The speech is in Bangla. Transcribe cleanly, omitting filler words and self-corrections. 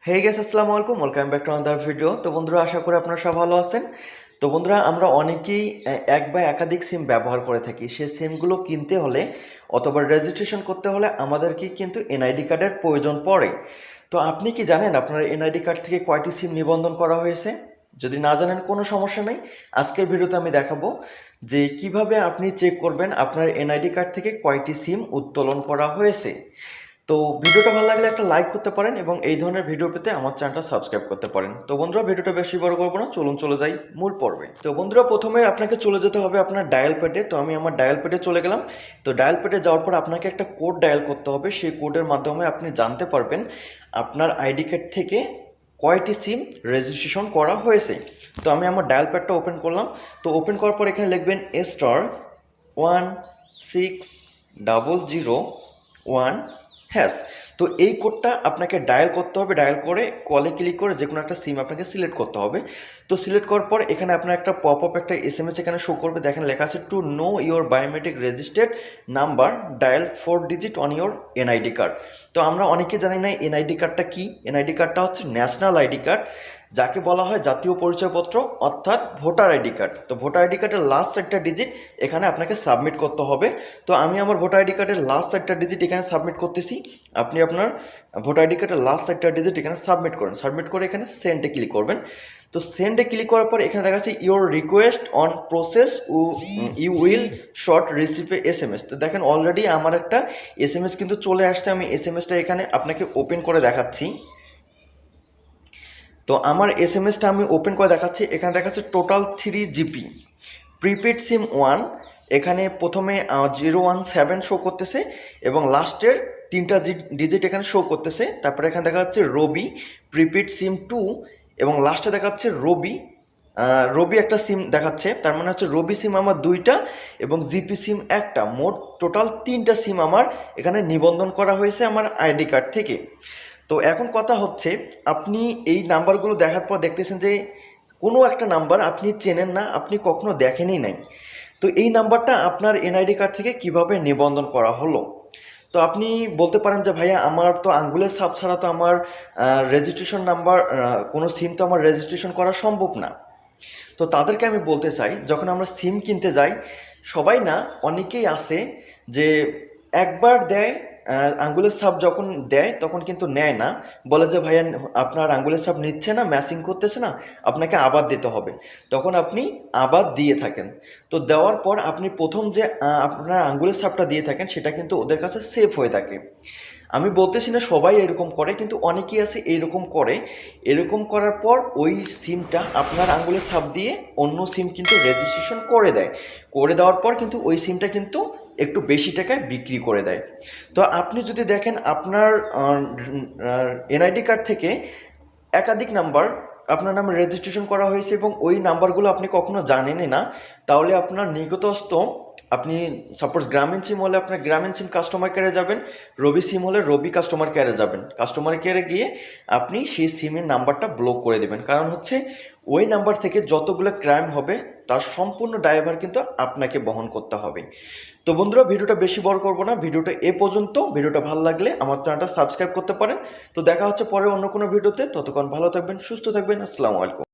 হে গেস আসসালামু আলাইকুম, welcome back to another video. তো বন্ধুরা, আশা করি আপনারা সব ভালো আছেন। তো বন্ধুরা, আমরা অনেকেই এক বা একাধিক সিম ব্যবহার করে থাকি। সেই সিমগুলো কিনতে হলে অথবা রেজিস্ট্রেশন করতে হলে আমাদেরকে কিন্তু এনআইডি কার্ডের প্রয়োজন পড়ে। তো আপনি কি জানেন আপনার এনআইডি কার্ড থেকে কয়টি সিম নিবন্ধন করা হয়েছে? যদি না জানেন কোনো সমস্যা নেই, আজকের ভিডিওতে আমি দেখাবো যে কিভাবে আপনি চেক করবেন আপনার এনআইডি কার্ড থেকে কয়টি সিম উত্তোলন করা হয়েছে। তো ভিডিওটা ভালো লাগলে একটা লাইক করতে পারেন এবং এই ধরনের ভিডিও পেতে আমার চ্যানেলটা সাবস্ক্রাইব করতে পারেন। তো বন্ধুরা, ভিডিওটা বেশি বড় করবো না, চলুন চলে যাই মূল পর্বে। তো বন্ধুরা, প্রথমে আপনাকে চলে যেতে হবে আপনার ডায়াল প্যাডে। তো আমি আমার ডায়াল প্যাডে চলে গেলাম। তো ডায়াল প্যাডে যাওয়ার পর আপনাকে একটা কোড ডায়াল করতে হবে। সেই কোডের মাধ্যমে আপনি জানতে পারবেন আপনার আইডি কার্ড থেকে কয়টি সিম রেজিস্ট্রেশন করা হয়েছে। তো আমি আমার ডায়াল প্যাডটা ওপেন করলাম। তো ওপেন করার পর এখানে লিখবেন *16001#। তো এই কোডটা আপনাকে ডায়াল করতে হবে। ডায়াল করে কলে ক্লিক করে যে কোনো একটা সিম আপনাকে সিলেক্ট করতে হবে। তো সিলেক্ট করার পর এখানে আপনার একটা পপ আপ একটা SMS এখানে শো করবে। দেখেন লেখা আছে to know your biometric registered number dial 4 digit on your NID card. তো আমরা অনেকে জানি না এনআইডি কার্ডটা কি। এনআইডি কার্ডটা হচ্ছে ন্যাশনাল আইডি কার্ড, যাকে বলা হয় জাতীয় পরিচয়পত্র অর্থাৎ ভোটার আইডি কার্ড। তো ভোটার আইডি কার্ডের লাস্ট একটা ডিজিট এখানে আপনাকে সাবমিট করতে হবে। তো আমি আমার ভোটার আইডি কার্ডের লাস্ট একটা ডিজিট এখানে সাবমিট করতেছি। আপনি আপনার ভোটার আইডি কার্ডের লাস্ট একটা ডিজিট এখানে সাবমিট করেন। সাবমিট করে এখানে সেন্ডে ক্লিক করবেন। তো সেন্ডে ক্লিক করার পর এখানে দেখা যাচ্ছে your request on process you will short receive SMS। তো দেখেন অলরেডি আমার একটা SMS কিন্তু চলে আসছে। আমি SMSটা এখানে আপনাকে ওপেন করে দেখাচ্ছি। তো আমার SMSটা আমি ওপেন করে দেখাচ্ছি। এখানে দেখাচ্ছে টোটাল 3 GB প্রিপেড সিম 1। এখানে প্রথমে 017 শো করতেছে এবং লাস্টের 3টা ডিজিট এখানে শো করতেছে। তারপরে এখানে দেখা যাচ্ছে রবি প্রিপেড সিম 2 এবং লাস্টে দেখাচ্ছে রবি একটা সিম দেখাচ্ছে। তার মানে হচ্ছে রবি সিম আমার 2টা এবং জিপি সিম একটা, মোট টোটাল 3টা সিম আমার এখানে নিবন্ধন করা হয়েছে আমার আইডি কার্ড থেকে। তো এখন কথা হচ্ছে, আপনি এই নাম্বারগুলো দেখার পর দেখতেছেন যে কোনো একটা নাম্বার আপনি চেনেন না, আপনি কখনো দেখেনই নাই। তো এই নাম্বারটা আপনার এনআইডি কার্ড থেকে কিভাবে নিবন্ধন করা হলো? তো আপনি বলতে পারেন যে ভাইয়া, আমার তো আঙ্গুলের ছাপ ছাড়া তো আমার রেজিস্ট্রেশন নাম্বার, কোনো সিম তো আমার রেজিস্ট্রেশন করা সম্ভব না। তো তাদেরকে আমি বলতে চাই, যখন আমরা সিম কিনতে যাই, সবাই না, অনেকেই আছে যে একবার দেয়, আঙ্গুলের ছাপ যখন দেয় তখন কিন্তু নেয় না, বলে যে ভাইয়া আপনার আঙ্গুলের ছাপ নিচ্ছে না, ম্যাচিং করতেছে না, আপনাকে আবার দিতে হবে। তখন আপনি আবার দিয়ে থাকেন। তো দেওয়ার পর আপনি প্রথম যে আপনার আঙ্গুলের ছাপটা দিয়ে থাকেন সেটা কিন্তু ওদের কাছে সেফ হয়ে থাকে। আমি বলতেছি না সবাই এরকম করে, কিন্তু অনেকেই আছে এইরকম করে। এরকম করার পর ওই সিমটা আপনার আঙ্গুলের ছাপ দিয়ে অন্য সিম কিন্তু রেজিস্ট্রেশন করে দেয়। করে দেওয়ার পর কিন্তু ওই সিমটা কিন্তু একটু বেশি টাকায় বিক্রি করে দেয়। তো আপনি যদি দেখেন আপনার এনআইডি কার্ড থেকে একাধিক নাম্বার আপনার নামে রেজিস্ট্রেশন করা হয়েছে এবং ওই নাম্বারগুলো আপনি কখনো জানেনই না, তাহলে আপনার নিকটস্থ, আপনি সাপোজ গ্রামীণ সিম হলে আপনার গ্রামীণ সিম কাস্টমার কেয়ারে যাবেন, রবি সিম হলে রবি কাস্টমার কেয়ারে যাবেন। কাস্টমার কেয়ারে গিয়ে আপনি সেই সিমের নাম্বারটা ব্লক করে দেবেন। কারণ হচ্ছে ওই নাম্বার থেকে যতগুলো ক্রাইম হবে তার সম্পূর্ণ দায়ভার কিন্তু আপনাকে বহন করতে হবে। তো বন্ধুরা, ভিডিওটা বেশি বড় করবো না, ভিডিওটা এ পর্যন্ত। ভিডিওটা ভালো লাগলে আমার চ্যানেলটা সাবস্ক্রাইব করতে পারেন। তো দেখা হচ্ছে পরে অন্য কোনো ভিডিওতে। ততক্ষণ ভালো থাকবেন, সুস্থ থাকবেন। আসসালামু আলাইকুম।